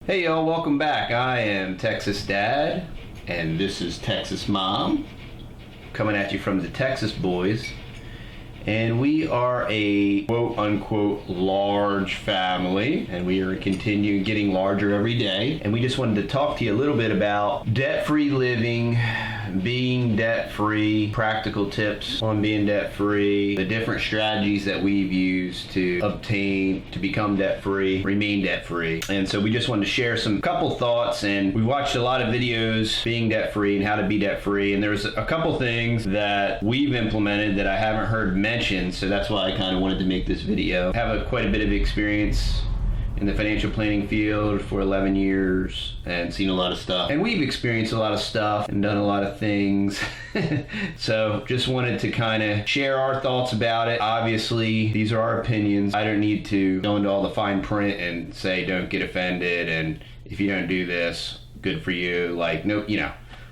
Hey y'all, welcome back. I am Texas Dad, and this is Texas Mom, coming at you from the Texas Boys. And we are a quote-unquote large family, and we are continuing getting larger every day. And we just wanted to talk to you a little bit about debt-free living, being debt-free, practical tips on being debt-free, the different strategies that we've used to become debt-free, remain debt-free. And so we just wanted to share some couple thoughts, and we watched a lot of videos being debt-free and how to be debt-free. And there's a couple things that we've implemented that I haven't heard mentioned, so that's why I kind of wanted to make this video. I have quite a bit of experience in the financial planning field for 11 years and seen a lot of stuff. And we've experienced a lot of stuff and done a lot of things. So just wanted to kind of share our thoughts about it. Obviously, these are our opinions. I don't need to go into all the fine print and say, don't get offended, and if you don't do this, good for you. Like, no,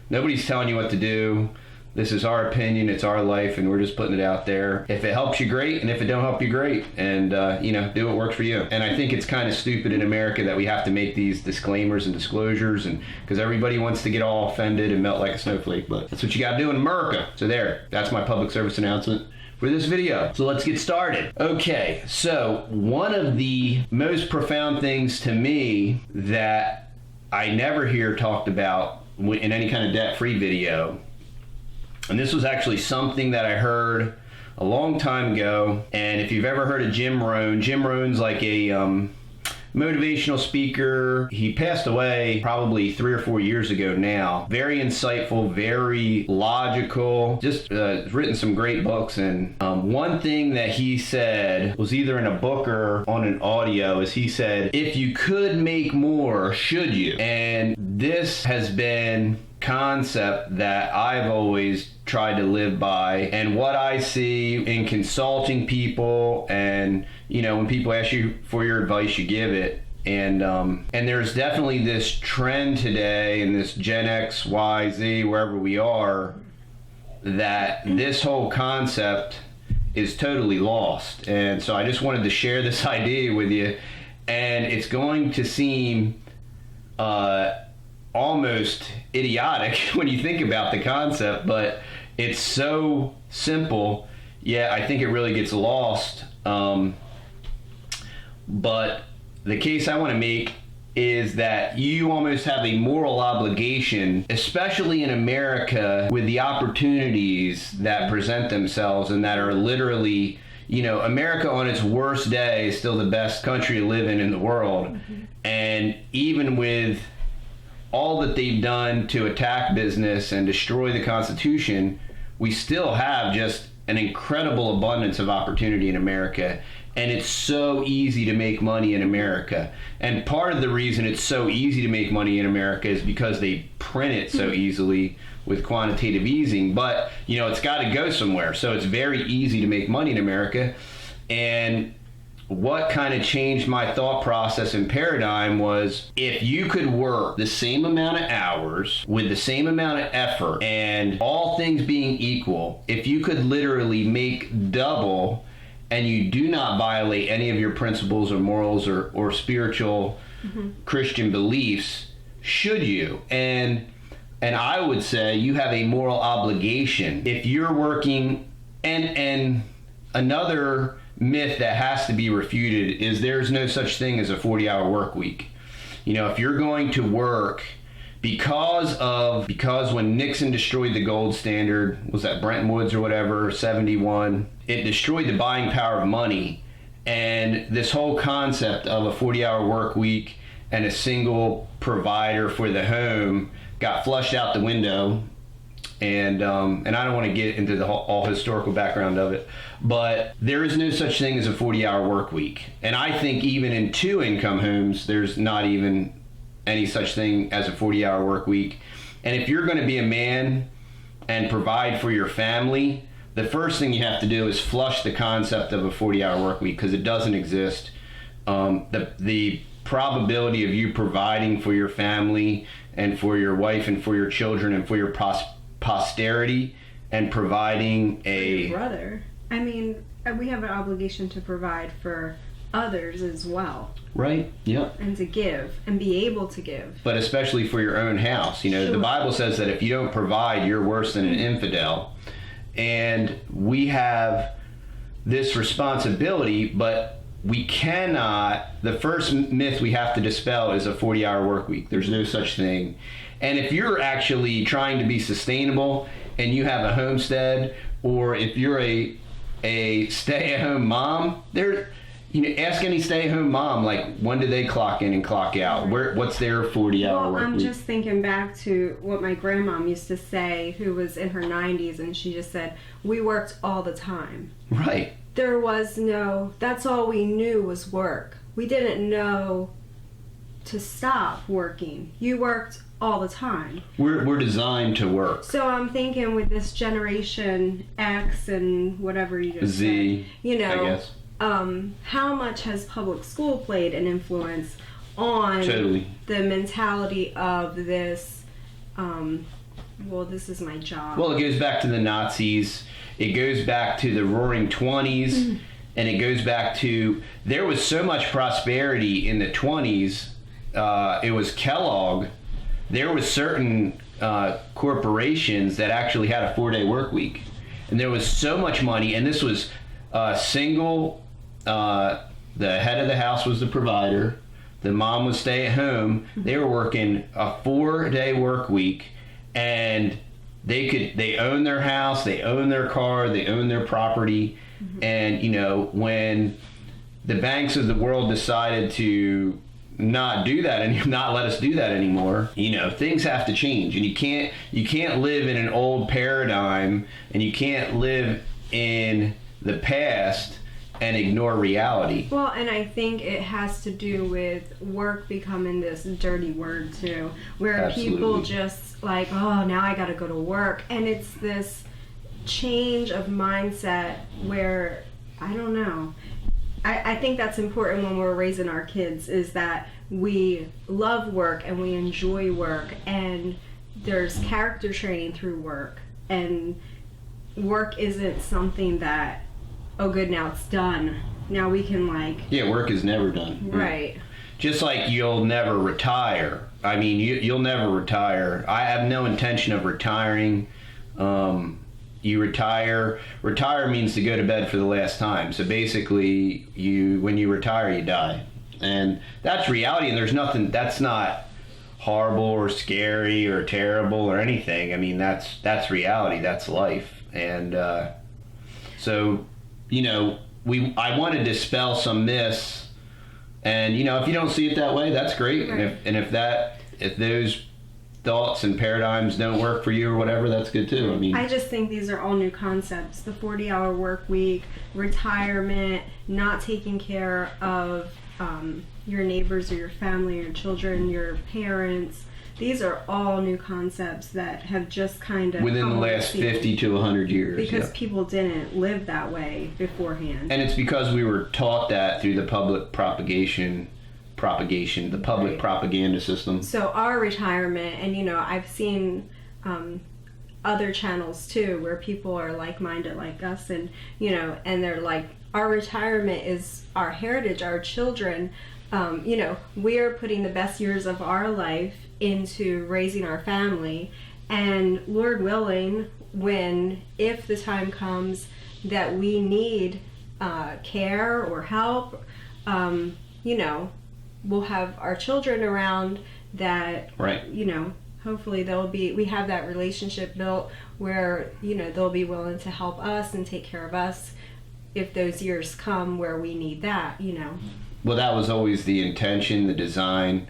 nobody's telling you what to do. This is our opinion, it's our life, and we're just putting it out there. If it helps you, great, and if it don't help you, great. And, do what works for you. And I think it's kind of stupid in America that we have to make these disclaimers and disclosures, and because everybody wants to get all offended and melt like a snowflake, but that's what you gotta do in America. So that's my public service announcement for this video. So let's get started. Okay, so one of the most profound things to me that I never hear talked about in any kind of debt-free video, and this was actually something that I heard a long time ago. And if you've ever heard of Jim Rohn's like a motivational speaker. He passed away probably 3 or 4 years ago now. Very insightful, very logical, just written some great books. And one thing that he said was either in a book or on an audio is he said, if you could make more, should you? And this has been concept that I've always tried to live by, and what I see in consulting people, and when people ask you for your advice, you give it. And there's definitely this trend today in this Gen X, Y, Z, wherever we are, that this whole concept is totally lost. And so I just wanted to share this idea with you, and it's going to seem almost idiotic when you think about the concept, but it's so simple. Yeah, I think it really gets lost. But the case I want to make is that you almost have a moral obligation, especially in America, with the opportunities that present themselves and that are literally, America on its worst day is still the best country to live in the world. Mm-hmm. And even with all that they've done to attack business and destroy the Constitution, we still have just an incredible abundance of opportunity in America. And it's so easy to make money in America. And part of the reason it's so easy to make money in America is because they print it so easily with quantitative easing. But, it's got to go somewhere. So it's very easy to make money in America. And what kind of changed my thought process and paradigm was, if you could work the same amount of hours with the same amount of effort, and all things being equal, if you could literally make double and you do not violate any of your principles or morals or spiritual Christian beliefs, should you? And I would say you have a moral obligation. If you're working, and another myth that has to be refuted is there's no such thing as a 40-hour work week. If you're going to work, because when Nixon destroyed the gold standard, was that Bretton Woods or whatever, 71, it destroyed the buying power of money. And this whole concept of a 40-hour work week and a single provider for the home got flushed out the window. And I don't want to get into the all historical background of it, but there is no such thing as a 40-hour work week. And I think even in 2-income homes, there's not even any such thing as a 40-hour work week. And if you're going to be a man and provide for your family, the first thing you have to do is flush the concept of a 40-hour work week, because it doesn't exist. The probability of you providing for your family and for your wife and for your children and for your posterity and providing your brother. I mean, we have an obligation to provide for others as well. Right. Yep. And to give and be able to give. But especially for your own house. You know, Sure. The Bible says that if you don't provide, you're worse than an infidel. And we have this responsibility, but we cannot, the first myth we have to dispel is a 40-hour work week. There's no such thing. And if you're actually trying to be sustainable and you have a homestead, or if you're a stay-at-home mom, ask any stay-at-home mom, like, when do they clock in and clock out? What's their 40-hour work week? I'm just thinking back to what my grandmom used to say, who was in her 90s, and she just said, we worked all the time. Right. There was that's all we knew was work. We didn't know to stop working. You worked all the time. We're designed to work. So I'm thinking with this generation X and whatever you just Z, said, I guess. How much has public school played an influence on Totally. the mentality of this, this is my job. Well, it goes back to the Nazis. It goes back to the Roaring 20s. And it goes back to, there was so much prosperity in the 20s. It was Kellogg. There was certain corporations that actually had a 4-day work week. And there was so much money. And this was single. The head of the house was the provider. The mom would stay at home. They were working a 4-day work week. And they own their house, they own their car, they own their property. And, when the banks of the world decided to not do that and not let us do that anymore, things have to change. And you can't live in an old paradigm, and you can't live in the past and ignore reality. Well, and I think it has to do with work becoming this dirty word too, where Absolutely. People just like, oh, now I gotta go to work. And it's this change of mindset where, I don't know, I think that's important when we're raising our kids, is that we love work and we enjoy work, and there's character training through work, and work isn't something that, oh good, now it's done, now we can work is never done. Right. Just like you'll never retire. I mean, you'll never retire. I have no intention of retiring. You retire means to go to bed for the last time. So basically, when you retire, you die. And that's reality, and there's nothing, that's not horrible or scary or terrible or anything. I mean, that's reality, that's life. And so, I want to dispel some myths. And, if you don't see it that way, that's great. Right. And if those thoughts and paradigms don't work for you or whatever, that's good too. I mean, I just think these are all new concepts. The 40-hour work week, retirement, not taking care of your neighbors or your family, your children, your parents. These are all new concepts that have just kind of within the last 50 to 100 years. Because people didn't live that way beforehand. And it's because we were taught that through the public propaganda system. So our retirement, and I've seen other channels too where people are like-minded like us, and and they're like, our retirement is our heritage, our children. We are putting the best years of our life into raising our family, and Lord willing, if the time comes that we need care or help, we'll have our children around that, right. Hopefully we have that relationship built where, they'll be willing to help us and take care of us if those years come where we need that, Well, that was always the intention, the design.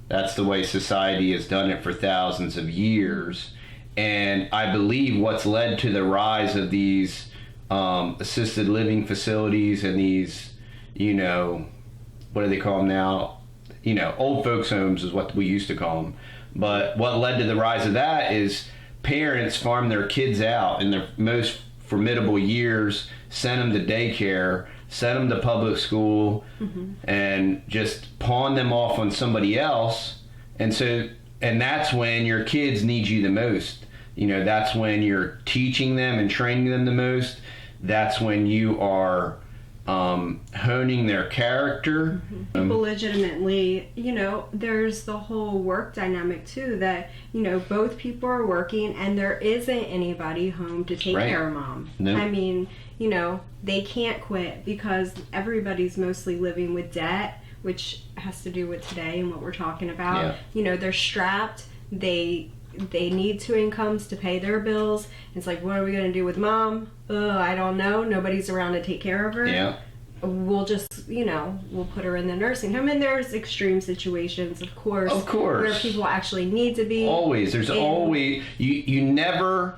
That's the way society has done it for thousands of years. And I believe what's led to the rise of these assisted living facilities and these, what do they call them now? Old folks homes is what we used to call them. But what led to the rise of that is parents farm their kids out in their most formidable years, send them to daycare, send them to public school, and just pawn them off on somebody else. And that's when your kids need you the most. That's when you're teaching them and training them the most. That's when you are honing their character. People legitimately, there's the whole work dynamic too, that, both people are working and there isn't anybody home to take care of mom. No. I mean, they can't quit because everybody's mostly living with debt, which has to do with today and what we're talking about. Yeah. They're strapped. They need two incomes to pay their bills. It's like, what are we going to do with mom? I don't know. Nobody's around to take care of her. Yeah. We'll just, we'll put her in the nursing home. And there's extreme situations, of course. Where people actually need to be. There's always, you never,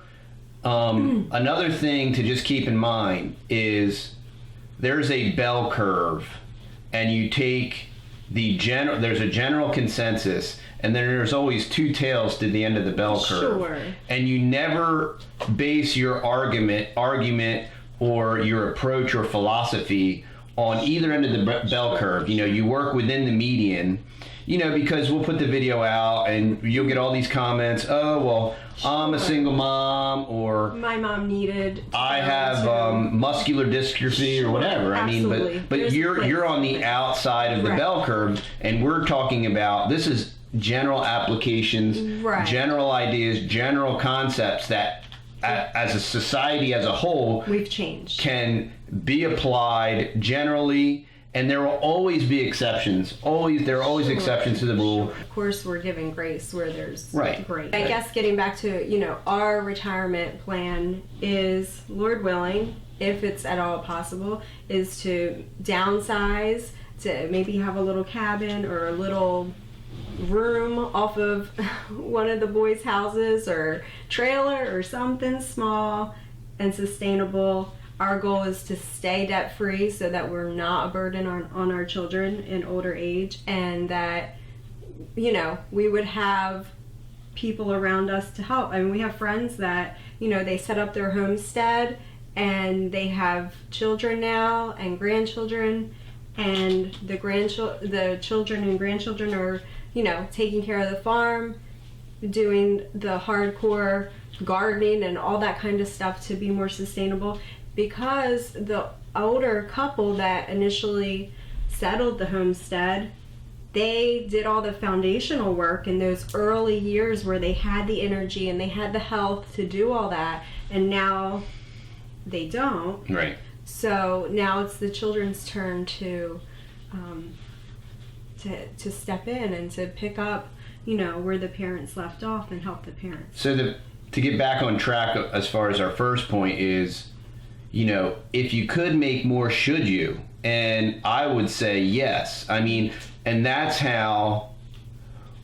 another thing to just keep in mind is there's a bell curve, and you take there's a general consensus, and then there's always two tails to the end of the bell curve. Sure. And you never base your argument or your approach or philosophy on either end of the bell curve. You work within the median, because we'll put the video out and you'll get all these comments, oh, well, I'm a single mom, or my mom needed, I have muscular dystrophy, or whatever. Absolutely. I mean, but you're on the outside of the bell curve, and we're talking about, this is general applications, general ideas, general concepts that as a society as a whole we've changed, can be applied generally, and there will always be exceptions. There are always exceptions to the rule. Of course, we're giving grace where there's grace. I Right. guess getting back to, our retirement plan is, Lord willing, if it's at all possible, is to downsize, to maybe have a little cabin or a little room off of one of the boys' houses or trailer or something small and sustainable. Our goal is to stay debt free so that we're not a burden on our children in older age, and that we would have people around us to help. I mean, we have friends that they set up their homestead and they have children now and grandchildren, and the children and grandchildren are taking care of the farm, doing the hardcore gardening and all that kind of stuff to be more sustainable, because the older couple that initially settled the homestead, they did all the foundational work in those early years where they had the energy and they had the health to do all that, and now they don't. Right. So now it's the children's turn to step in and to pick up, where the parents left off and help the parents. So to get back on track as far as our first point is, if you could make more, should you? And I would say yes. I mean, and that's how,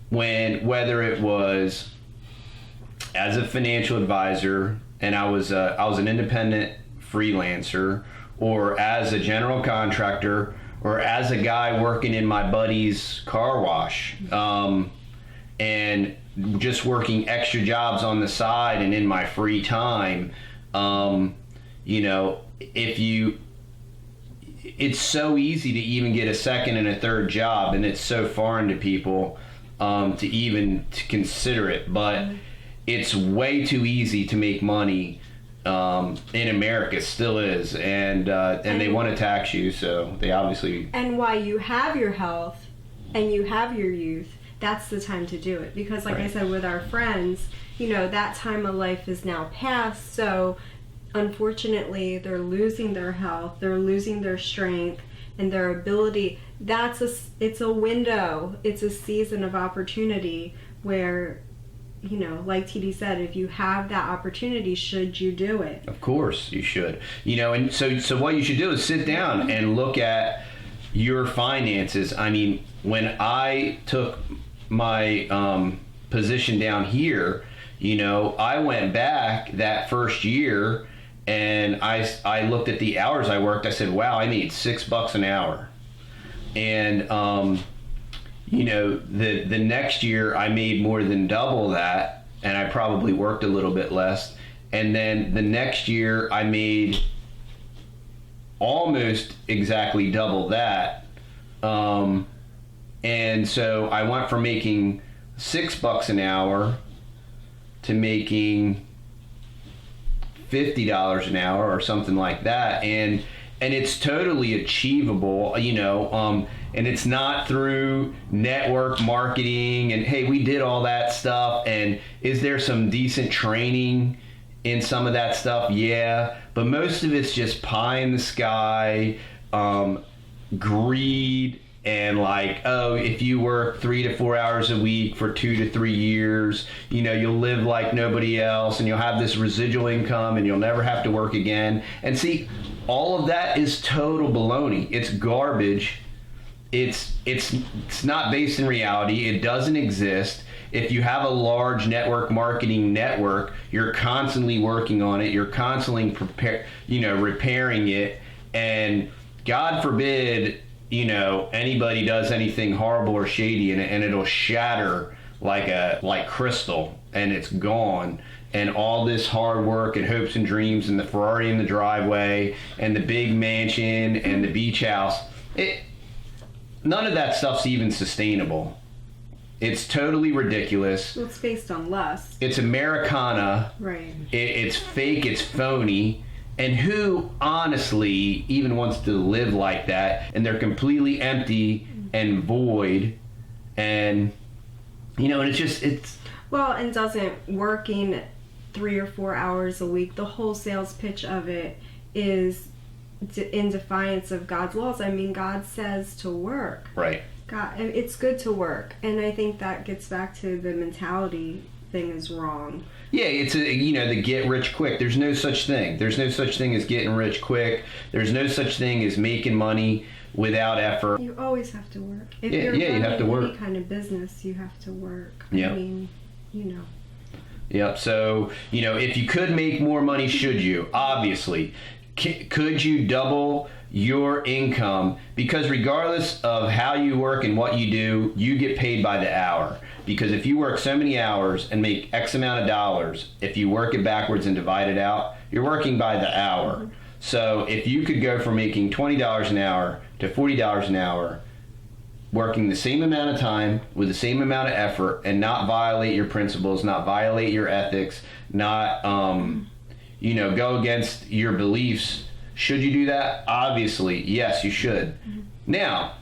whether it was as a financial advisor and I was an independent freelancer, or as a general contractor, or as a guy working in my buddy's car wash, and just working extra jobs on the side and in my free time, it's so easy to even get a second and a third job, and it's so foreign to people to consider it. But it's way too easy to make money in America, still is, and they want to tax you, so they obviously. And while you have your health and you have your youth, that's the time to do it, because like I said, with our friends, that time of life is now past, so unfortunately they're losing their health, they're losing their strength and their ability. It's a window, it's a season of opportunity where, like TD said, if you have that opportunity, should you do it? Of course you should. And so what you should do is sit down and look at your finances. I mean, when I took my position down here, I went back that first year and I looked at the hours I worked. I said, wow, I made $6 an hour. And the next year I made more than double that, and I probably worked a little bit less. And then the next year I made almost exactly double that. And so I went from making $6 an hour to making $50 an hour or something like that. And and it's totally achievable, and it's not through network marketing and, hey, we did all that stuff. And is there some decent training in some of that stuff? Yeah, but most of it's just pie in the sky, greed, and like, oh, if you work 3 to 4 hours a week for 2 to 3 years, you'll live like nobody else, and you'll have this residual income, and you'll never have to work again. And see, all of that is total baloney. It's garbage. It's not based in reality. It doesn't exist. If you have a large network marketing network, you're constantly working on it. You're constantly repairing it, and God forbid, anybody does anything horrible or shady, and it'll shatter like crystal, and it's gone. And all this hard work and hopes and dreams and the Ferrari in the driveway and the big mansion and the beach house, none of that stuff's even sustainable. It's totally ridiculous. Well, it's based on lust. It's Americana. Right. It's fake. It's phony. And who honestly even wants to live like that? And they're completely empty and void. And, and it's... Well, and doesn't working 3 or 4 hours a week, the whole sales pitch of it is in defiance of God's laws. I mean, God says to work. Right. God, it's good to work. And I think that gets back to the mentality thing is wrong. Yeah, it's the get rich quick. There's no such thing. There's no such thing as getting rich quick. There's no such thing as making money without effort. You always have to work. If you're you have to work. Any kind of business, you have to work. Yeah. I mean, Yep. So, if you could make more money, should you? Obviously. Could you double your income? Because regardless of how you work and what you do, you get paid by the hour. Because if you work so many hours and make X amount of dollars, if you work it backwards and divide it out, you're working by the hour. Mm-hmm. So if you could go from making $20 an hour to $40 an hour, working the same amount of time with the same amount of effort, and not violate your principles, not violate your ethics, not go against your beliefs, should you do that? Obviously, yes, you should. Mm-hmm. Now,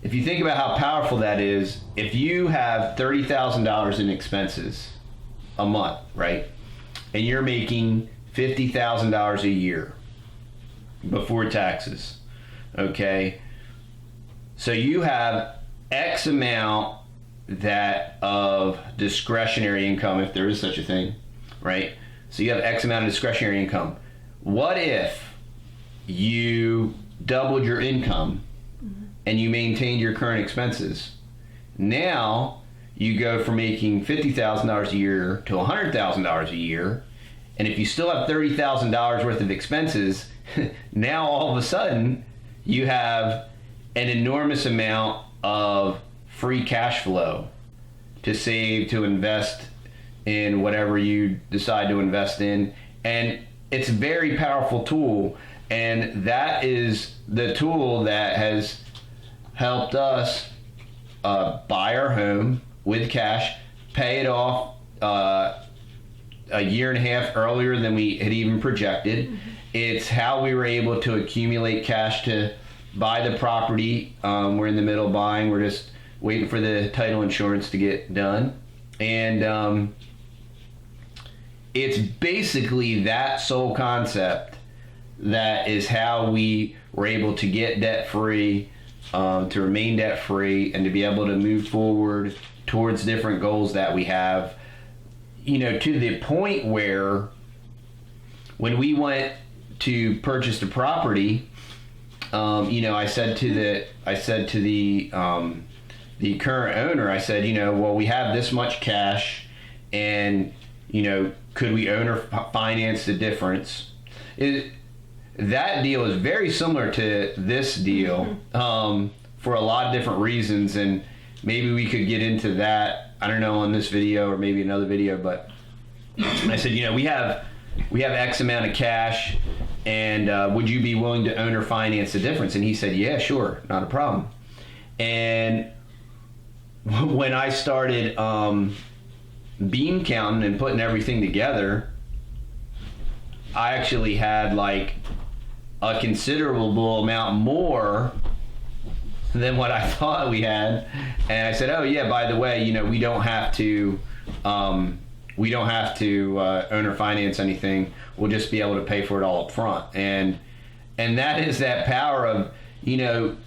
if you think about how powerful that is, if you have $30,000 in expenses a month, right, and you're making $50,000 a year before taxes, okay, so you have X amount of discretionary income, if there is such a thing, right? So you have X amount of discretionary income. What if you doubled your income and you maintained your current expenses? Now you go from making $50,000 a year to $100,000 a year, and if you still have $30,000 worth of expenses, now all of a sudden you have an enormous amount of free cash flow to save, to invest in whatever you decide to invest in. And it's a very powerful tool, and that is the tool that has helped us buy our home with cash, pay it off a year and a half earlier than we had even projected. Mm-hmm. It's how we were able to accumulate cash to buy the property. We're in the middle of buying. We're just waiting for the title insurance to get done. And it's basically that sole concept that is how we were able to get debt-free, to remain debt-free, and to be able to move forward towards different goals that we have. To the point where when we went to purchase the property, I said to the current owner, I said, well, we have this much cash, and could we owner finance the difference? That deal is very similar to this deal, for a lot of different reasons, and maybe we could get into that, I don't know, on this video or maybe another video. But I said, we have X amount of cash, and would you be willing to owner finance the difference? And he said, yeah, sure, not a problem. And when I started bean counting and putting everything together, I actually had a considerable amount more than what I thought we had. And I said, oh yeah, by the way, we don't have to own or finance anything. We'll just be able to pay for it all up front. And that is that power of,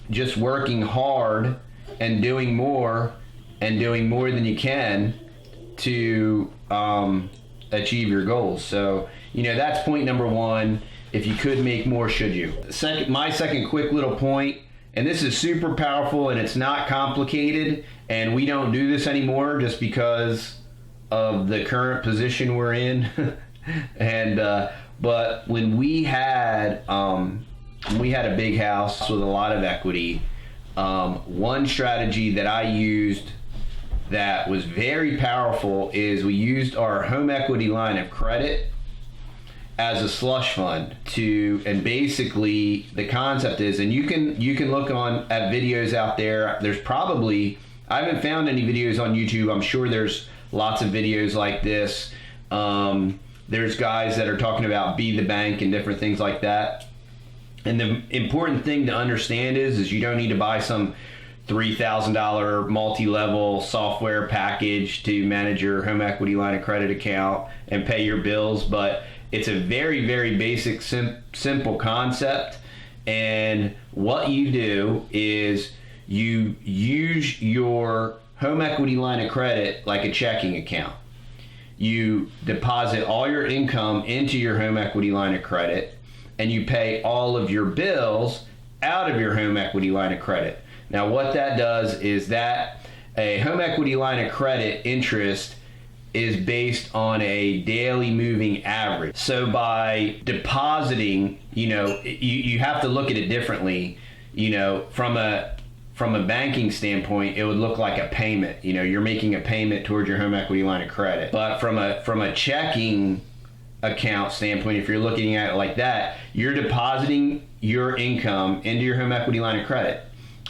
just working hard and doing more than you can to achieve your goals. So, that's point number one. If you could make more, should you? My second quick little point, and this is super powerful and it's not complicated, and we don't do this anymore just because of the current position we're in. But when we had a big house with a lot of equity, one strategy that I used that was very powerful is we used our home equity line of credit as a slush fund and basically the concept is, and you can look at videos out there. There's probably, I haven't found any videos on YouTube. I'm sure there's lots of videos like this. There's guys that are talking about Be the Bank and different things like that. And the important thing to understand is you don't need to buy some $3,000 multi-level software package to manage your home equity line of credit account and pay your bills, but it's a very, very basic, simple concept. And what you do is you use your home equity line of credit like a checking account. You deposit all your income into your home equity line of credit, and you pay all of your bills out of your home equity line of credit. Now, what that does is that a home equity line of credit interest is based on a daily moving average. So by depositing, you have to look at it differently. From a banking standpoint, it would look like a payment. You're making a payment towards your home equity line of credit. But from a checking account standpoint, if you're looking at it like that, you're depositing your income into your home equity line of credit,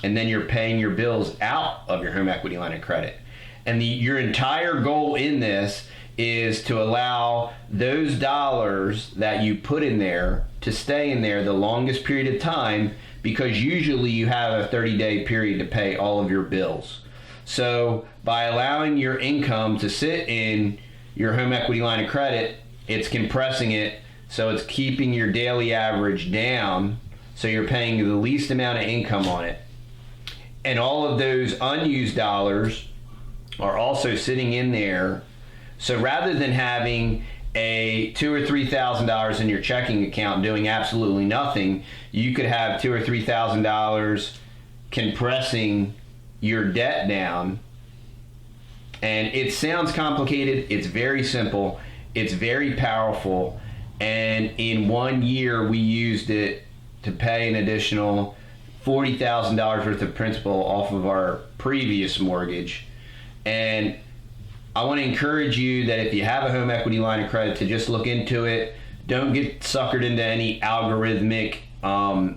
and then you're paying your bills out of your home equity line of credit. And your entire goal in this is to allow those dollars that you put in there to stay in there the longest period of time, because usually you have a 30-day period to pay all of your bills. So by allowing your income to sit in your home equity line of credit, it's compressing it, so it's keeping your daily average down, so you're paying the least amount of income on it. And all of those unused dollars are also sitting in there. So rather than having a $2,000 or $3,000 in your checking account doing absolutely nothing, you could have $2,000 or $3,000 compressing your debt down. And it sounds complicated. It's very simple. It's very powerful. And in 1 year, we used it to pay an additional $40,000 worth of principal off of our previous mortgage. And I want to encourage you that if you have a home equity line of credit, to just look into it. Don't get suckered into any algorithmic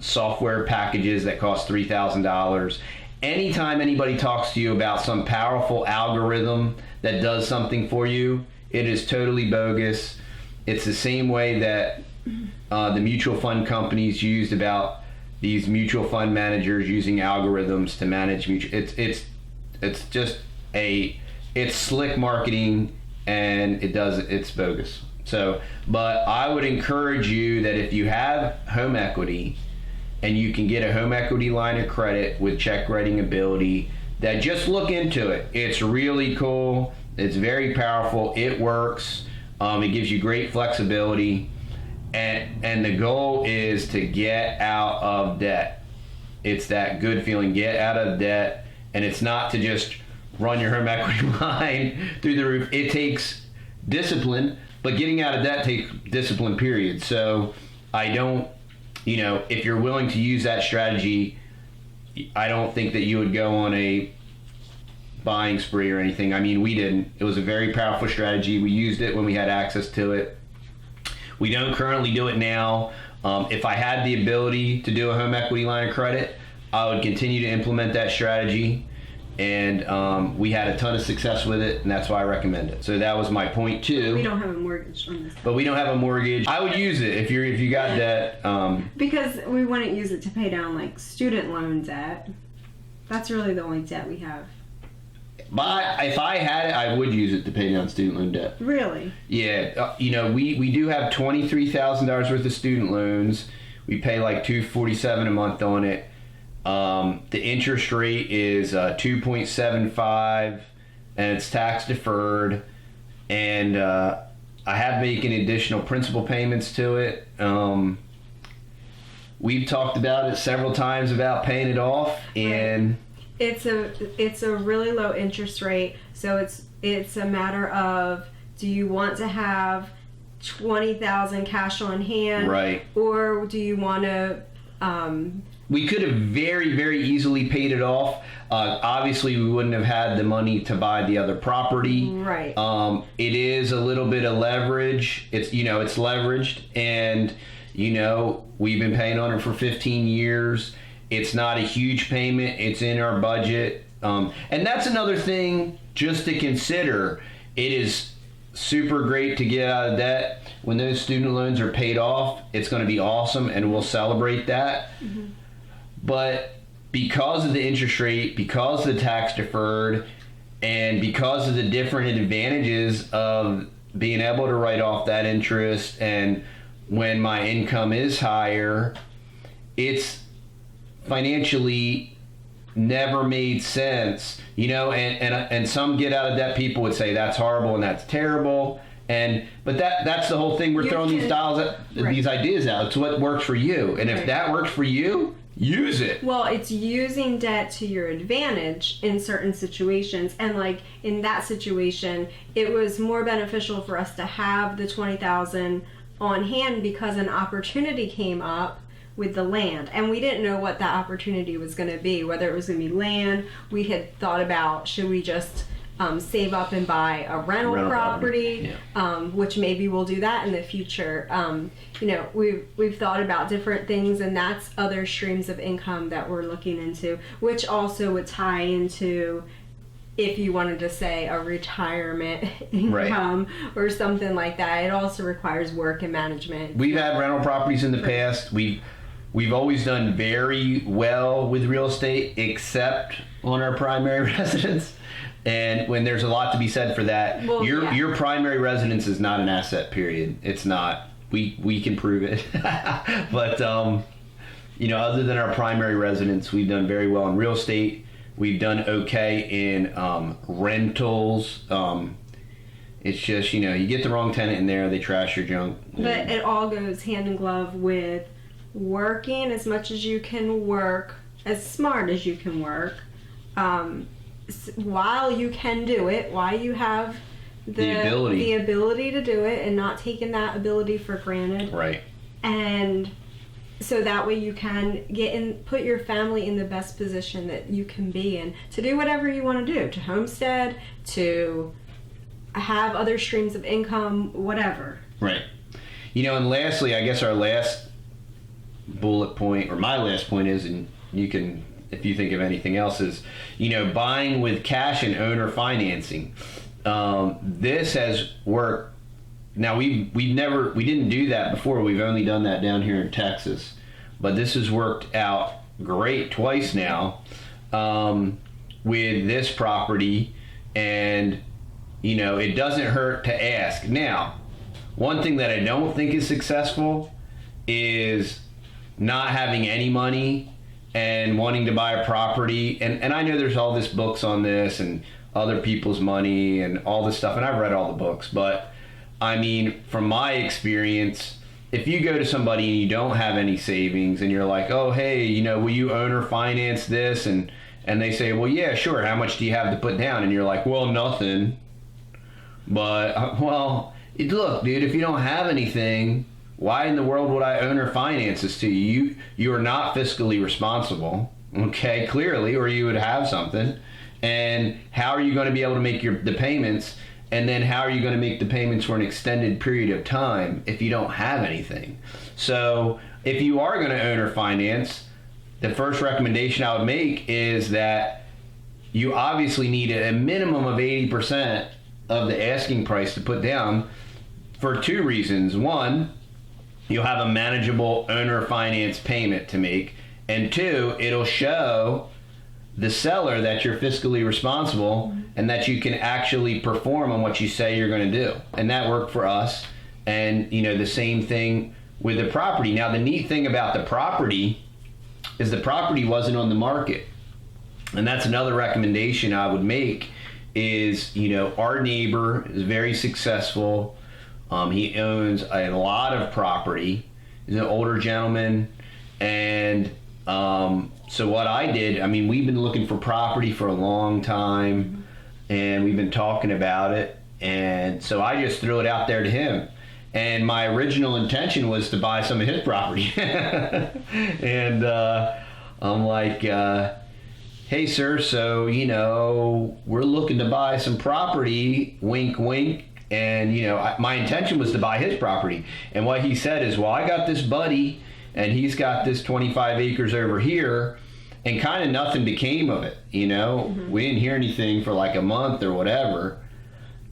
software packages that cost $3,000. Anytime anybody talks to you about some powerful algorithm that does something for you, it is totally bogus. It's the same way that the mutual fund companies used about these mutual fund managers using algorithms to manage it's slick marketing, and it's bogus. So, but I would encourage you that if you have home equity and you can get a home equity line of credit with check writing ability, that just look into it. It's really cool. It's very powerful. It works. It gives you great flexibility. And the goal is to get out of debt. It's that good feeling, get out of debt. And it's not to just run your home equity line through the roof. It takes discipline, but getting out of debt takes discipline, period. So I don't, if you're willing to use that strategy, I don't think that you would go on a buying spree or anything. I mean, we didn't. It was a very powerful strategy. We used it when we had access to it. We don't currently do it now. If I had the ability to do a home equity line of credit, I would continue to implement that strategy. And we had a ton of success with it, and that's why I recommend it. So that was my point 2. We don't have a mortgage on this. But we don't have a mortgage. I would use it if you got debt. Because we wouldn't use it to pay down like student loan debt. That's really the only debt we have. But if I had it, I would use it to pay down student loan debt. Really? Yeah. We do have $23,000 worth of student loans. We pay like $247 a month on it. The interest rate is 2.75, and it's tax deferred. And I have making additional principal payments to it. We've talked about it several times about paying it off, and it's a really low interest rate. So it's a matter of, do you want to have $20,000 cash on hand, right, or do you want to? We could have very, very easily paid it off. Obviously, we wouldn't have had the money to buy the other property. Right. It is a little bit of leverage. It's leveraged, and we've been paying on it for 15 years. It's not a huge payment. It's in our budget, and that's another thing just to consider. It is super great to get out of debt. When those student loans are paid off, it's going to be awesome, and we'll celebrate that. Mm-hmm. But because of the interest rate, because of the tax deferred, and because of the different advantages of being able to write off that interest, and when my income is higher, it's financially never made sense, and some get out of debt people would say that's horrible and that's terrible, but that's the whole thing. We're throwing these ideas out. It's what works for you, and if that works for you, use it. Well, it's using debt to your advantage in certain situations, and like in that situation, it was more beneficial for us to have the $20,000 on hand because an opportunity came up with the land, and we didn't know what that opportunity was going to be, whether it was going to be land. We had thought about, should we just save up and buy a rental property, which maybe we'll do that in the future. We've thought about different things, and that's other streams of income that we're looking into, which also would tie into, if you wanted to say, a retirement income or something like that. It also requires work and management. We've had rental properties in the past. We've always done very well with real estate, except on our primary residence. And when there's a lot to be said for that, your primary residence is not an asset, period. It's not. We can prove it. But, other than our primary residence, we've done very well in real estate. We've done okay in rentals. It's just, you get the wrong tenant in there, they trash your junk. But it all goes hand in glove with working as much as you can work, as smart as you can work, while you can do it, while you have the ability to do it, and not taking that ability for granted. Right. And so that way you can put your family in the best position that you can be in to do whatever you want to do, to homestead, to have other streams of income, whatever. Right. And lastly, I guess our last bullet point, or my last point is, and you can, if you think of anything else, is, buying with cash and owner financing. This has worked. Now we didn't do that before. We've only done that down here in Texas, but this has worked out great twice now with this property, and it doesn't hurt to ask. Now, one thing that I don't think is successful is not having any money and wanting to buy a property. And I know there's all this books on this and other people's money and all this stuff, and I've read all the books, but I mean, from my experience, if you go to somebody and you don't have any savings and you're like, oh, hey, will you owner finance this? And they say, well, yeah, sure. How much do you have to put down? And you're like, well, nothing. But, look, dude, if you don't have anything, why in the world would I owner finance this to you? You are not fiscally responsible, okay, clearly, or you would have something. And how are you going to be able to make the payments? And then how are you going to make the payments for an extended period of time if you don't have anything? So if you are going to owner finance, the first recommendation I would make is that you obviously need a minimum of 80% of the asking price to put down for two reasons. One, you'll have a manageable owner finance payment to make. And two, it'll show the seller that you're fiscally responsible and that you can actually perform on what you say you're going to do. And that worked for us. And, the same thing with the property. Now, the neat thing about the property is the property wasn't on the market. And that's another recommendation I would make is, our neighbor is very successful. He owns a lot of property. He's an older gentleman. And so what I did, we've been looking for property for a long time, and we've been talking about it. And so I just threw it out there to him. And my original intention was to buy some of his property. And I'm like, hey, sir, so, we're looking to buy some property, wink, wink. And, my intention was to buy his property. And what he said is, well, I got this buddy, and he's got this 25 acres over here, and kind of nothing became of it, We didn't hear anything for like a month or whatever.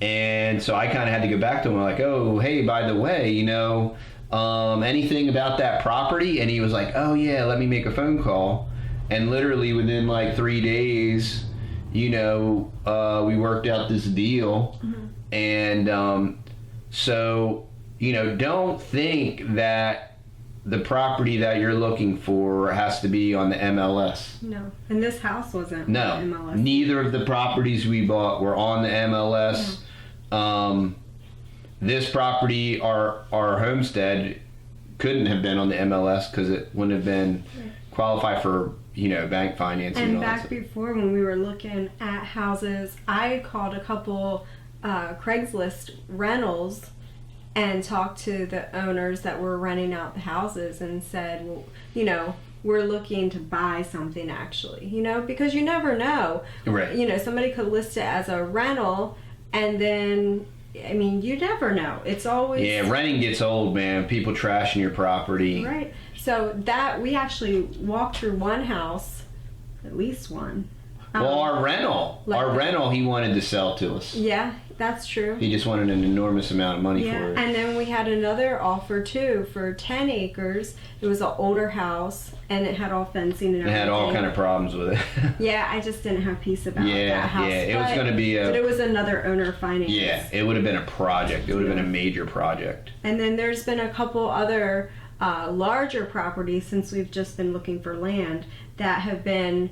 And so I kind of had to go back to him like, oh, hey, by the way, anything about that property? And he was like, oh, yeah, let me make a phone call. And literally within like 3 days, we worked out this deal. And so, don't think that the property that you're looking for has to be on the MLS. No. And this house wasn't no, on the MLS. Neither of the properties we bought were on the MLS. No. This property, our homestead, couldn't have been on the MLS because it wouldn't have been qualified for, bank financing. And back before when we were looking at houses, I called a couple Craigslist rentals and talked to the owners that were renting out the houses and said, well, we're looking to buy something actually, because you never know. Right. Somebody could list it as a rental and then, you never know. It's always... Yeah, renting gets old, man. People trashing your property. Right. So that, we actually walked through one house, at least one. Well, our rental, he wanted to sell to us. Yeah, that's true. He just wanted an enormous amount of money for it. And then we had another offer too for 10 acres. It was an older house and it had all fencing and everything. It had all kind of problems with it. Yeah, I just didn't have peace about that house. Yeah, it was going to be but it was another owner finance. Yeah, it would have been a project. It would have been a major project. And then there's been a couple other larger properties since we've just been looking for land that have been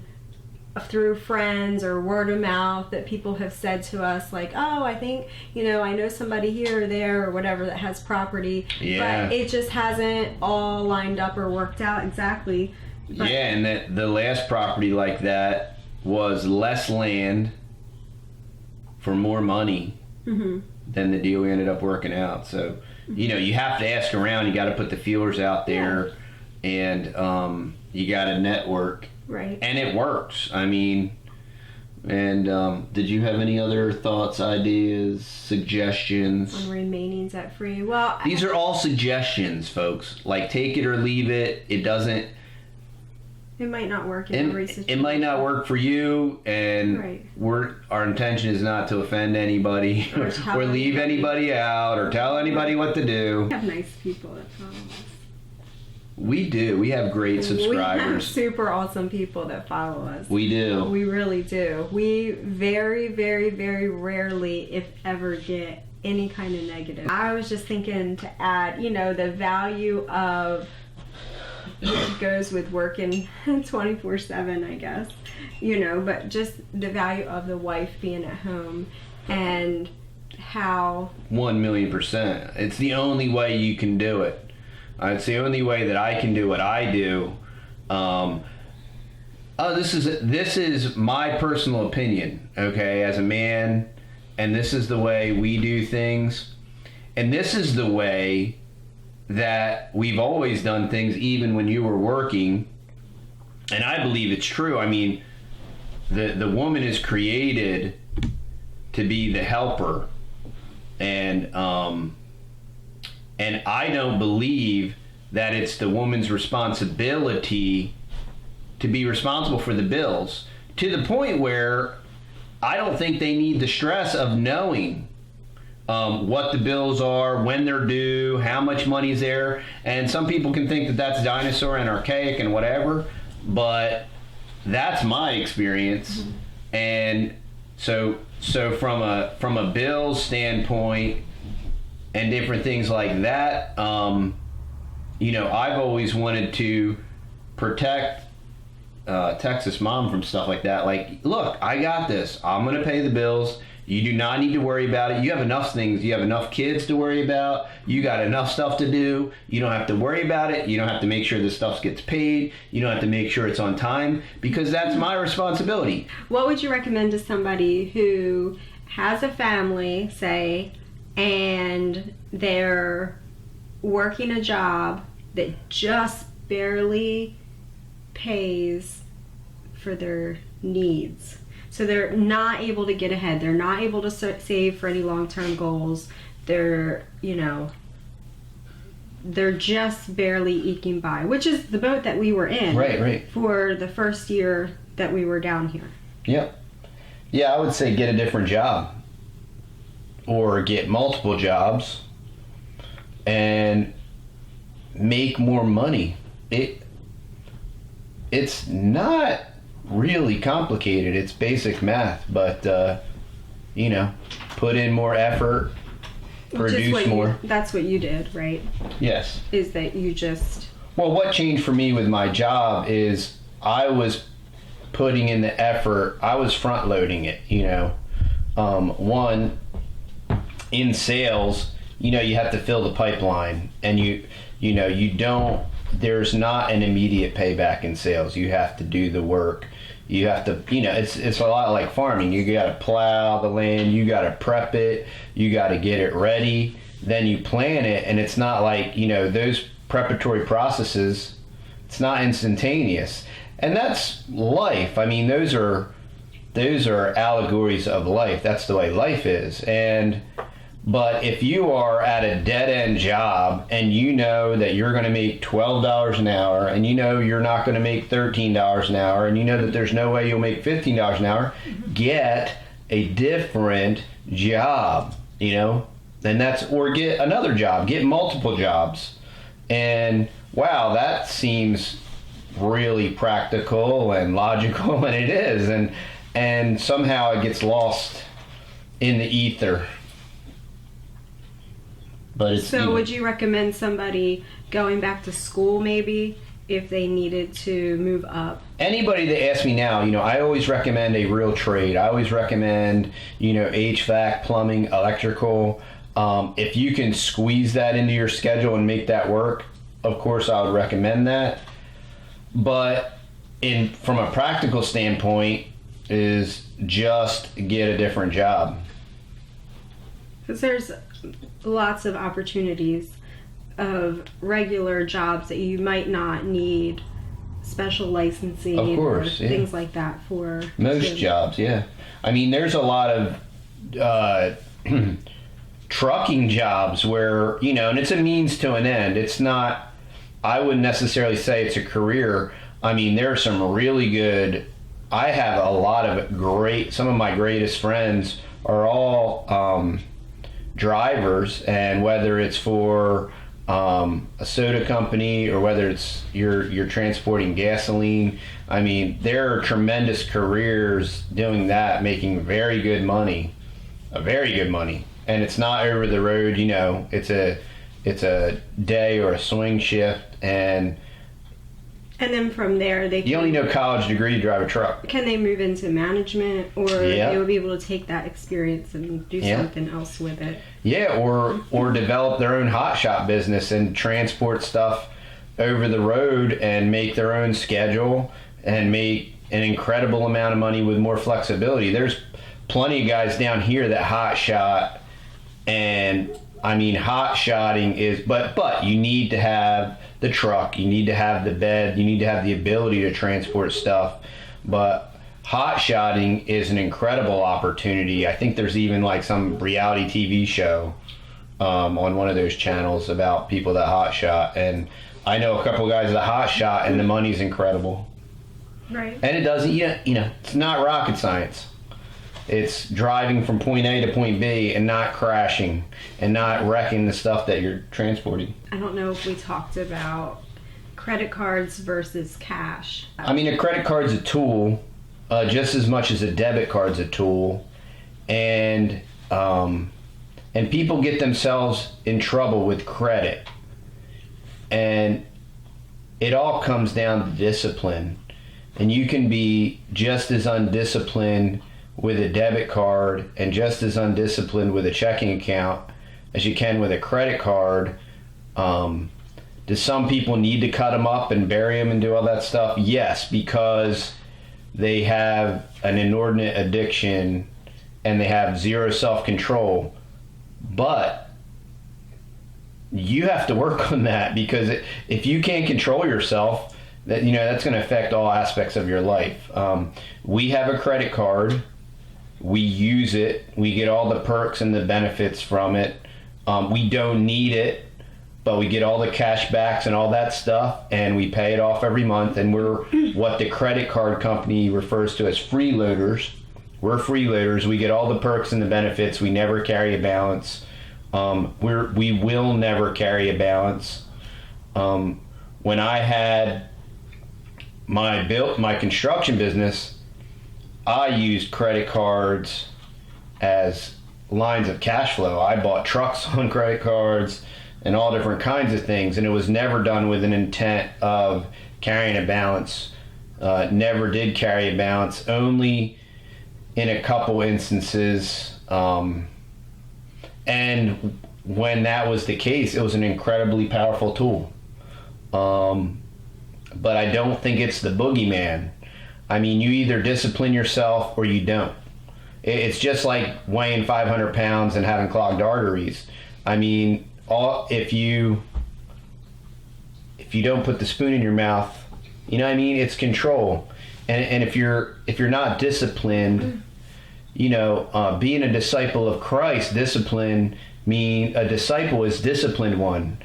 through friends or word of mouth that people have said to us like, oh, I think, I know somebody here or there or whatever that has property. Yeah. But it just hasn't all lined up or worked out exactly. But yeah, and the last property like that was less land for more money than the deal we ended up working out. So, you have to ask around. You got to put the feelers out there, and you got to network. Right. And it works. Did you have any other thoughts, ideas, suggestions? On remaining debt free. Well, these are all suggestions, folks. Like, take it or leave it. It doesn't. It might not work in every situation. It might not work for you, and our intention is not to offend anybody or leave anybody out or tell anybody what to do. We have nice people that follow us. We do. We have great subscribers. We have super awesome people that follow us. We do. We really do. We very, very, very rarely, if ever, get any kind of negative. I was just thinking to add, the value of what goes with working 24/7, I guess. But just the value of the wife being at home and how... 1,000,000%. It's the only way you can do it. It's the only way that I can do what I do. This is my personal opinion, okay, as a man, and this is the way we do things, and this is the way that we've always done things, even when you were working, and I believe it's true. The woman is created to be the helper, and I don't believe that it's the woman's responsibility to be responsible for the bills, to the point where I don't think they need the stress of knowing what the bills are, when they're due, how much money's there. And some people can think that that's dinosaur and archaic and whatever, but that's my experience. Mm-hmm. And so from a bills standpoint and different things like that, I've always wanted to protect Texas Mom from stuff like that. Like, look, I got this. I'm going to pay the bills. You do not need to worry about it. You have enough things. You have enough kids to worry about. You got enough stuff to do. You don't have to worry about it. You don't have to make sure this stuff gets paid. You don't have to make sure it's on time, because that's my responsibility. What would you recommend to somebody who has a family, say, and they're working a job that just barely pays for their needs? So they're not able to get ahead. They're not able to save for any long-term goals. They're just barely eking by, which is the boat that we were in. Right. For the first year that we were down here. Yep. Yeah, I would say get a different job, or get multiple jobs and make more money. It's not really complicated. It's basic math, but put in more effort, produce more. That's what you did, right? Yes. Is that you just... Well, what changed for me with my job is I was putting in the effort. I was front loading it, one, in sales, you have to fill the pipeline, and you don't, there's not an immediate payback in sales. You have to do the work. You have to, it's a lot like farming. You got to plow the land, you got to prep it, you got to get it ready, then you plant it, and it's not like, those preparatory processes, it's not instantaneous. And that's life. I mean, those are allegories of life. That's the way life is. But if you are at a dead-end job and you know that you're going to make $12 an hour, and you're not going to make $13 an hour, and that there's no way you'll make $15 an hour, get a different job, and or get another job, get multiple jobs. And wow, that seems really practical and logical, and it is, and somehow it gets lost in the ether. But so would you recommend somebody going back to school maybe if they needed to move up? Anybody that asks me now, I always recommend a real trade. I always recommend, HVAC, plumbing, electrical. If you can squeeze that into your schedule and make that work, of course I would recommend that. But from a practical standpoint, is just get a different job. Because there's lots of opportunities of regular jobs that you might not need special licensing, of course, or things like that for most jobs. Yeah, I mean, there's a lot of trucking jobs where and it's a means to an end. It's not. I wouldn't necessarily say it's a career. I mean, there are some really good. I have a lot of some of my greatest friends are all drivers, and whether it's for a soda company or whether it's you're transporting gasoline, I mean, there are tremendous careers doing that, making very good money, and it's not over the road. It's a day or a swing shift, and then from there you only need a college degree to drive a truck. Can they move into management, or they will be able to take that experience and do something else with it? Yeah, or develop their own hot shop business and transport stuff over the road and make their own schedule and make an incredible amount of money with more flexibility. There's plenty of guys down here that hot shot, and I mean, hot shotting is, but you need to have the truck, you need to have the bed, you need to have the ability to transport stuff. But hot shotting is an incredible opportunity. I think there's even like some reality TV show on one of those channels about people that hot shot, and I know a couple guys that hot shot, and the money's incredible. Right. And it doesn't, it's not rocket science. It's driving from point A to point B and not crashing and not wrecking the stuff that you're transporting. I don't know if we talked about credit cards versus cash. I mean, a credit card's a tool just as much as a debit card's a tool. And people get themselves in trouble with credit. And it all comes down to discipline. And you can be just as undisciplined with a debit card and just as undisciplined with a checking account as you can with a credit card. Do some people need to cut them up and bury them and do all that stuff? Yes, because they have an inordinate addiction and they have zero self-control. But you have to work on that, because if you can't control yourself, that's going to affect all aspects of your life. We have a credit card. We use it. We get all the perks and the benefits from it. We don't need it, but we get all the cash backs and all that stuff, and we pay it off every month. And we're what the credit card company refers to as freeloaders. We're freeloaders. We get all the perks and the benefits. We never carry a balance. We will never carry a balance. When I had my construction business, I used credit cards as lines of cash flow. I bought trucks on credit cards and all different kinds of things, and it was never done with an intent of carrying a balance. Never did carry a balance, only in a couple instances. And when that was the case, it was an incredibly powerful tool. But I don't think it's the boogeyman. I mean, you either discipline yourself or you don't. It's just like weighing 500 pounds and having clogged arteries. I mean, if you don't put the spoon in your mouth, it's control. And if you're not disciplined, being a disciple of Christ, a disciple is disciplined one,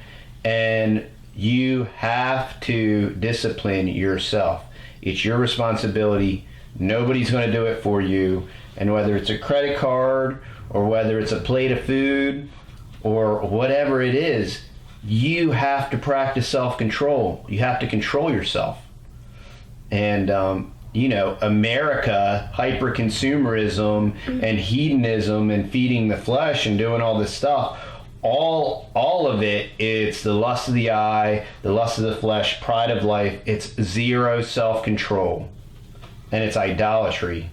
and you have to discipline yourself. It's your responsibility. Nobody's going to do it for you. And whether it's a credit card or whether it's a plate of food or whatever it is, you have to practice self-control. You have to control yourself. And, America, hyper-consumerism and hedonism and feeding the flesh and doing all this stuff, all of it, it's the lust of the eye, the lust of the flesh, pride of life. It's zero self-control, and it's idolatry.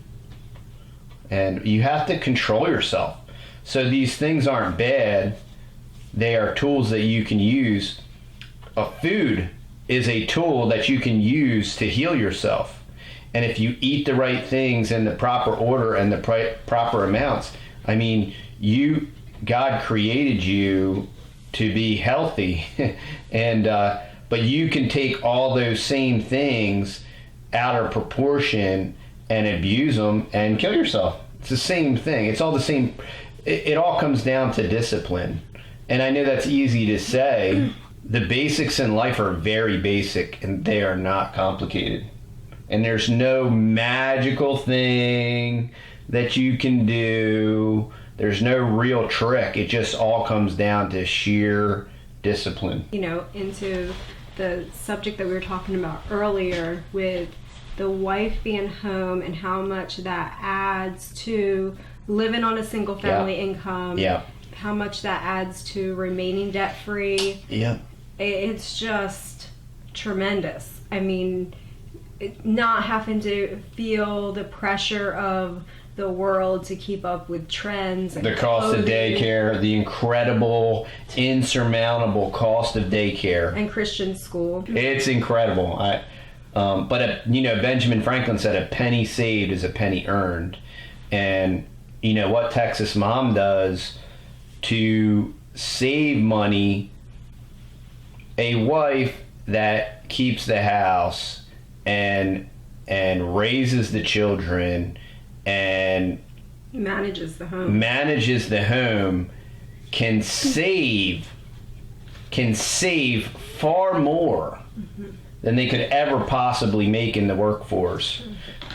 And you have to control yourself. So these things aren't bad. They are tools that you can use. Food is a tool that you can use to heal yourself. And if you eat the right things in the proper order and the proper amounts, God created you to be healthy, but you can take all those same things out of proportion and abuse them and kill yourself. It's the same thing. It's all the same. It all comes down to discipline. And I know that's easy to say. The basics in life are very basic, and they are not complicated. And there's no magical thing that you can do. There's no real trick. It just all comes down to sheer discipline. Into the subject that we were talking about earlier with the wife being home and how much that adds to living on a single family income. Yeah. How much that adds to remaining debt free. Yeah. It's just tremendous. Not having to feel the pressure of the world to keep up with trends. And the cost of daycare, the incredible, insurmountable cost of daycare. And Christian school. It's incredible. But Benjamin Franklin said a penny saved is a penny earned. And what Texas Mom does to save money, a wife that keeps the house and raises the children and manages the home can save far more than they could ever possibly make in the workforce.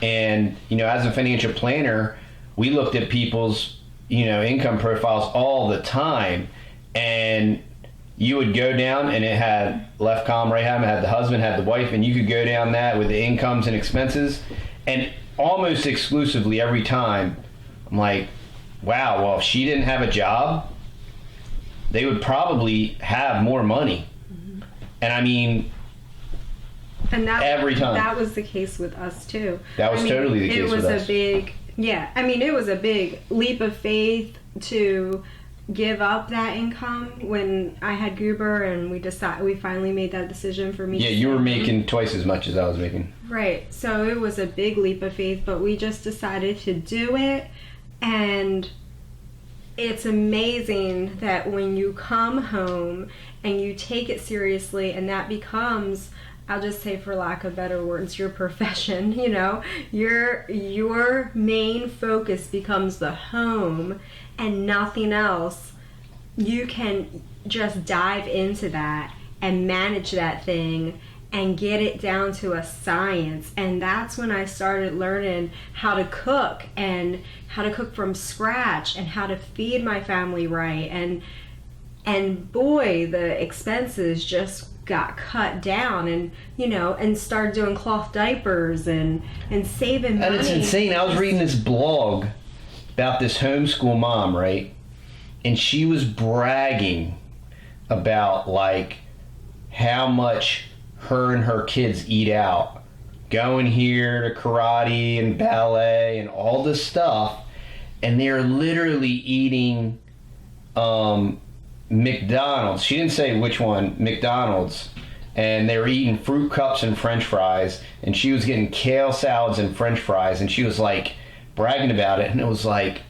And, as a financial planner, we looked at people's, income profiles all the time. And you would go down and it had left column, right column, it had the husband, had the wife, and you could go down that with the incomes and expenses. And almost exclusively every time, I'm like, wow, well, if she didn't have a job, they would probably have more money. Mm-hmm. And I mean, every time. That was the case with us too. That was totally the case with us. It was a big leap of faith to give up that income when I had Goober, and we finally made that decision for me. Yeah, you were making twice as much as I was making. Right. So it was a big leap of faith, but we just decided to do it. And it's amazing that when you come home and you take it seriously, and that becomes, I'll just say for lack of better words, your profession, your main focus becomes the home and nothing else. You can just dive into that and manage that thing and get it down to a science. And that's when I started learning how to cook, and how to cook from scratch, and how to feed my family right. And boy, the expenses just got cut down, and started doing cloth diapers and saving money. And it's insane. I was reading this blog about this homeschool mom, right? And she was bragging about like how much her and her kids eat out, going here to karate and ballet and all this stuff, and they're literally eating McDonald's. She didn't say which one, McDonald's. And they were eating fruit cups and french fries, and she was getting kale salads and french fries, and she was like bragging about it. And it was like,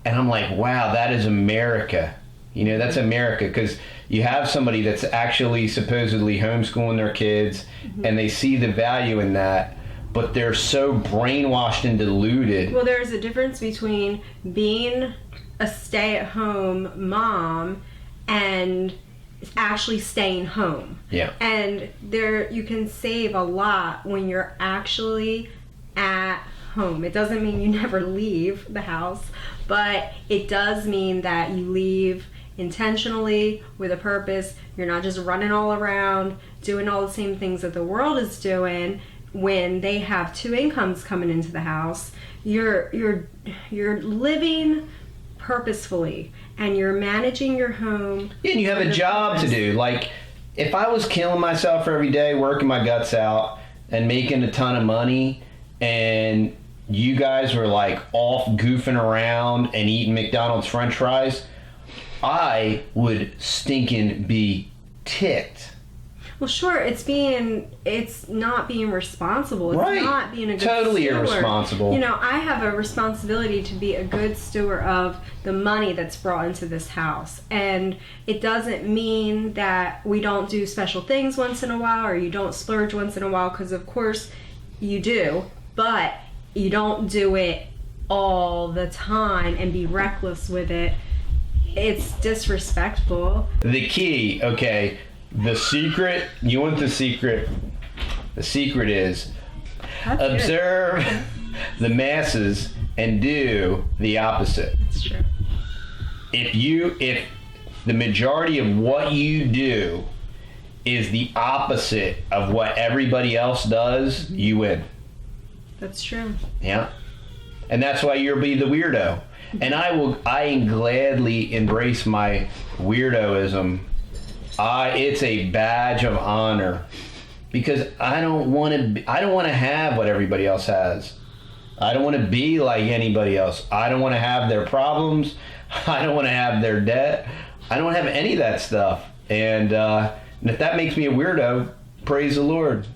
and I'm like, wow, that is America. That's America, because you have somebody that's actually supposedly homeschooling their kids, mm-hmm. and they see the value in that, but they're so brainwashed and deluded. Well, there's a difference between being a stay-at-home mom and actually staying home. Yeah. And you can save a lot when you're actually at home. It doesn't mean you never leave the house, but it does mean that you leave intentionally with a purpose. You're not just running all around doing all the same things that the world is doing when they have two incomes coming into the house. You're living purposefully, and you're managing your home. Yeah, and you have a job to do. Like, if I was killing myself every day, working my guts out, and making a ton of money, and you guys were like off goofing around and eating McDonald's french fries, I would stinking be ticked. Well, sure, it's not being responsible. It's right. Not being a good totally steward. Irresponsible. I have a responsibility to be a good steward of the money that's brought into this house. And it doesn't mean that we don't do special things once in a while, or you don't splurge once in a while, because of course you do, but you don't do it all the time and be reckless with it. It's disrespectful. The key, okay, the secret, you want the secret? The secret is That's observe good. the masses and do the opposite. That's true. If the majority of what you do is the opposite of what everybody else does, you win. That's true. Yeah. And that's why you'll be the weirdo. And I gladly embrace my weirdoism. It's a badge of honor, because I don't want to have what everybody else has. I don't want to be like anybody else. I don't want to have their problems. I don't want to have their debt. I don't have any of that stuff. And if that makes me a weirdo, praise the Lord.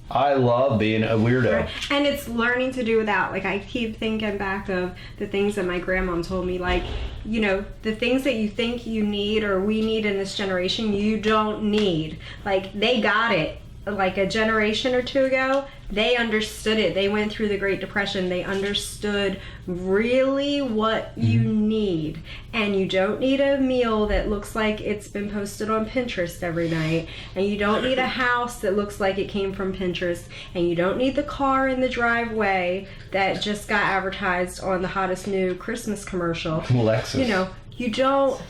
I love being a weirdo. Right. And it's learning to do without. Like, I keep thinking back of the things that my grandmom told me. Like, the things that you think you need or we need in this generation, you don't need. Like, they got it. Like a generation or two ago, they understood it. They went through the Great Depression. They understood really what you need. And you don't need a meal that looks like it's been posted on Pinterest every night. And you don't need a house that looks like it came from Pinterest. And you don't need the car in the driveway that just got advertised on the hottest new Christmas commercial. Lexus. You know, you don't,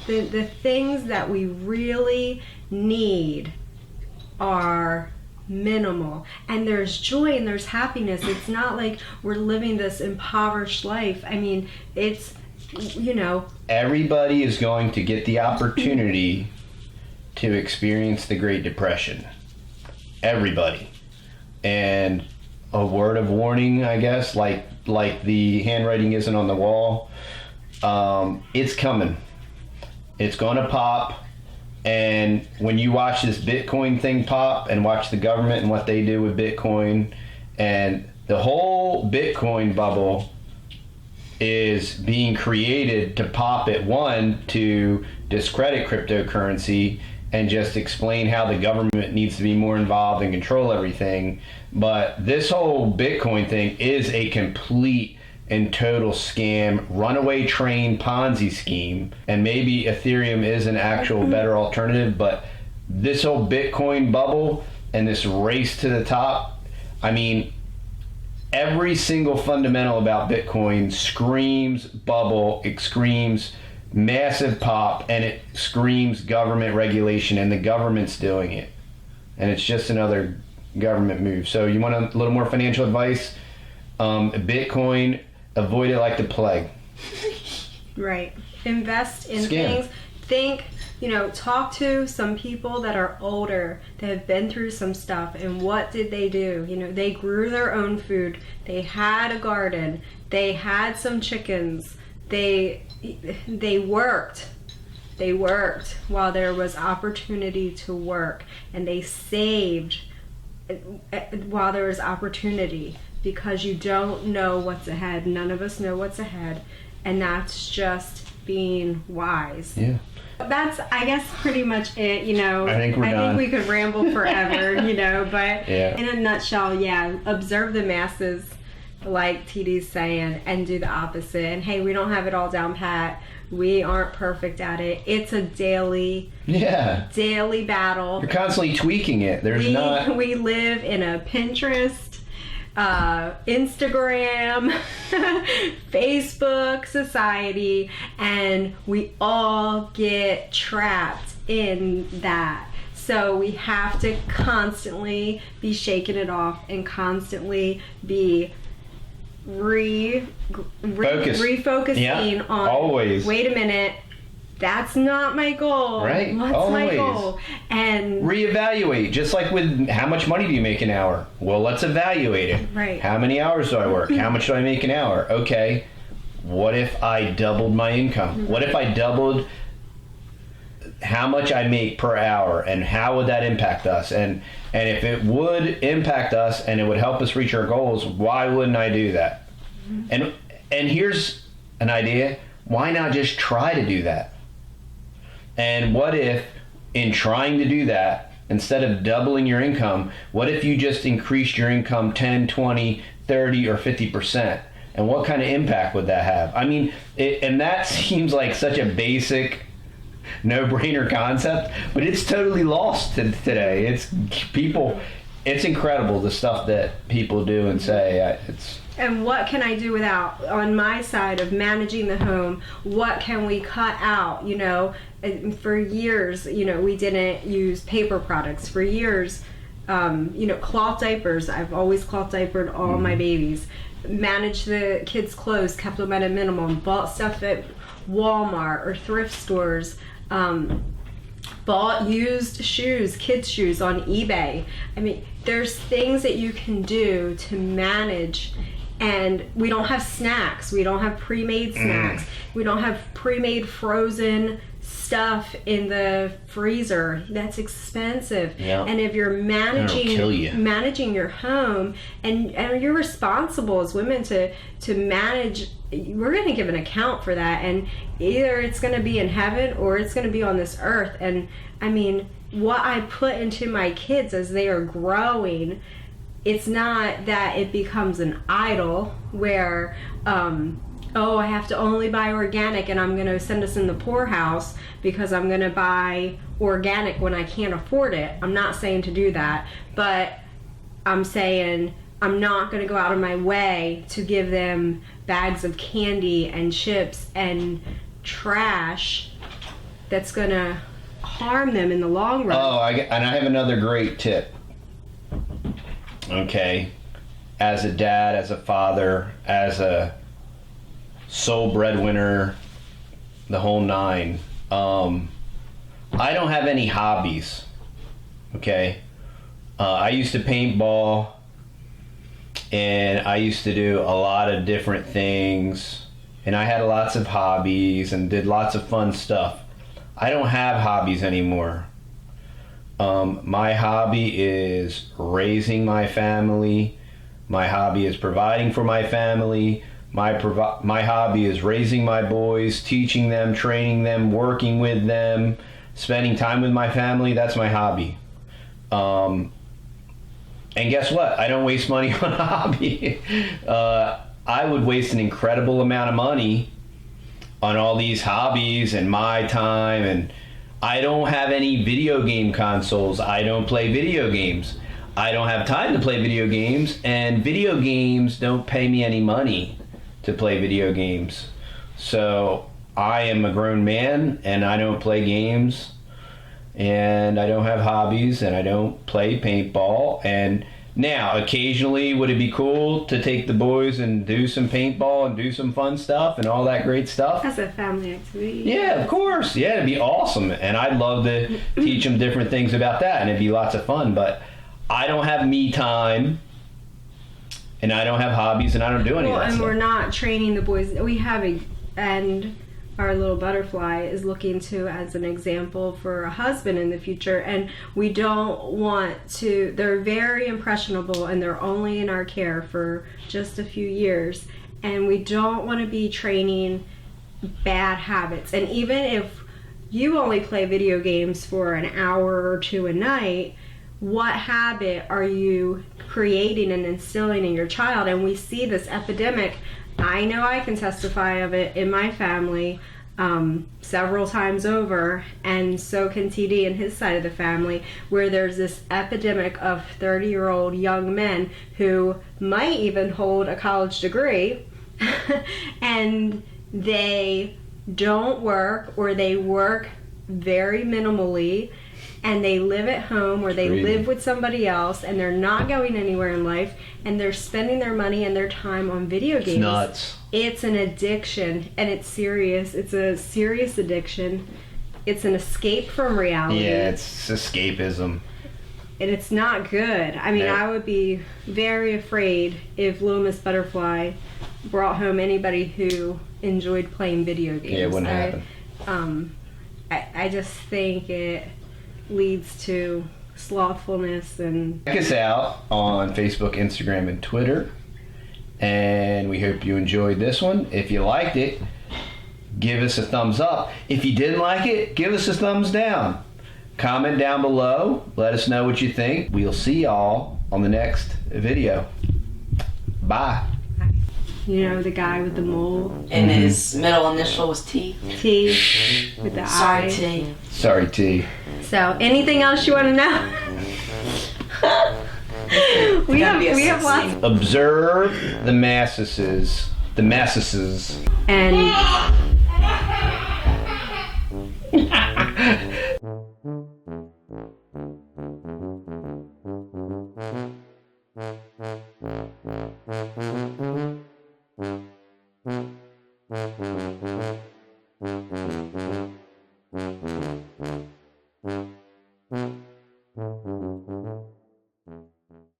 the things that we really need are minimal, and there's joy and there's happiness. It's not like we're living this impoverished life. I mean, it's, you know, everybody is going to get the opportunity to experience the Great Depression. Everybody. And a word of warning, I guess, like the handwriting isn't on the wall. It's coming. It's going to pop. And when you watch this Bitcoin thing pop and watch the government and what they do with Bitcoin, and the whole Bitcoin bubble is being created to pop it, one, to discredit cryptocurrency and just explain how the government needs to be more involved and control everything. But this whole Bitcoin thing is a complete and total scam, runaway train Ponzi scheme. And maybe Ethereum is an actual better alternative, but this whole Bitcoin bubble and this race to the top, I mean, every single fundamental about Bitcoin screams bubble, it screams massive pop, and it screams government regulation, and the government's doing it. And it's just another government move. So you want a little more financial advice? Bitcoin, avoid it like the plague. Right. Invest in Scam. things. Think, you know, talk to some people that are older, that have been through some stuff, and what did they do? You know, they grew their own food. They had a garden. They had some chickens. They worked. They worked while there was opportunity to work, and they saved while there was opportunity, because you don't know what's ahead. None of us know what's ahead, and that's just being wise. Yeah. That's, I guess, pretty much it, you know. I think we could ramble forever, you know, but yeah. In a nutshell, yeah, observe the masses, like TD's saying, and do the opposite. And hey, we don't have it all down pat. We aren't perfect at it. It's a daily battle. You're constantly tweaking it. We live in a Pinterest, Instagram, Facebook society, and we all get trapped in that. So we have to constantly be shaking it off and constantly be refocusing on, always. Wait a minute, that's not my goal. Right. What's always. my goal? And reevaluate, just like with how much money do you make an hour? Well, let's evaluate it. Right. How many hours do I work? How much do I make an hour? Okay, what if I doubled my income? What if I doubled how much I make per hour, and how would that impact us? And if it would impact us and it would help us reach our goals, why wouldn't I do that? And here's an idea. Why not just try to do that? And what if, in trying to do that, instead of doubling your income, what if you just increased your income 10, 20, 30, or 50%? And what kind of impact would that have? I mean, and that seems like such a basic, no-brainer concept, but it's totally lost today. It's incredible, the stuff that people do and say. And what can I do without? On my side of managing the home, what can we cut out? You know, for years, you know, we didn't use paper products. For years, you know, cloth diapers. I've always cloth diapered all my babies. Managed the kids' clothes, kept them at a minimum. Bought stuff at Walmart or thrift stores. Bought used shoes, kids' shoes on eBay. I mean, there's things that you can do to manage. And we don't have snacks. We don't have pre-made snacks. We don't have pre-made frozen stuff in the freezer. That's expensive. Yeah. And if you're managing your home, and you're responsible as women to manage, we're going to give an account for that. And either it's going to be in heaven or it's going to be on this earth. And I mean, what I put into my kids as they are growing, it's not that it becomes an idol where oh, I have to only buy organic and I'm going to send us in the poorhouse because I'm going to buy organic when I can't afford it. I'm not saying to do that, but I'm saying I'm not going to go out of my way to give them bags of candy and chips and trash that's going to harm them in the long run. Oh, and I have another great tip. Okay. As a dad, as a father, as a sole breadwinner, the whole nine, I don't have any hobbies. Okay. I used to paintball, and I used to do a lot of different things, and I had lots of hobbies and did lots of fun stuff. I don't have hobbies anymore. My hobby is raising my family. My hobby is providing for my family. My hobby is raising my boys, teaching them, training them, working with them, spending time with my family. That's my hobby. And guess what? I don't waste money on a hobby. I would waste an incredible amount of money on all these hobbies and my time, and I don't have any video game consoles. I don't play video games. I don't have time to play video games, and video games don't pay me any money to play video games. So I am a grown man, and I don't play games, and I don't have hobbies, and I don't play paintball. And now, occasionally, would it be cool to take the boys and do some paintball and do some fun stuff and all that great stuff? As a family activity. Yeah, of course. Yeah, it'd be awesome. And I'd love to teach them different things about that, and it'd be lots of fun. But I don't have me time, and I don't have hobbies, and I don't do any of that and stuff. we're not training the boys. We have and our little butterfly is looking to as an example for a husband in the future, and we don't want to. They're very impressionable, and they're only in our care for just a few years, and we don't want to be training bad habits. And even if you only play video games for an hour or two a night, what habit are you creating and instilling in your child? And we see this epidemic. I know I can testify of it in my family several times over, and so can TD and his side of the family, where there's this epidemic of 30-year-old young men who might even hold a college degree and they don't work, or they work very minimally, and they live at home or they live with somebody else, and they're not going anywhere in life, and they're spending their money and their time on video games. It's nuts. It's an addiction, and it's serious. It's a serious addiction. It's an escape from reality. Yeah, it's escapism. And it's not good. I mean, I would be very afraid if Little Miss Butterfly brought home anybody who enjoyed playing video games. Yeah, it wouldn't happen. I just think it leads to slothfulness. And check us out on Facebook, Instagram, and Twitter, and we hope you enjoyed this one. If you liked it, give us a thumbs up. If you didn't like it, give us a thumbs down. Comment down below, let us know what you think. We'll see y'all on the next video. Bye. you know, the guy with the mole. And his middle initial was T. T with the Sorry, I. T. Sorry, T. So, anything else you want to know? we have lots. Observe the masses. The masses. And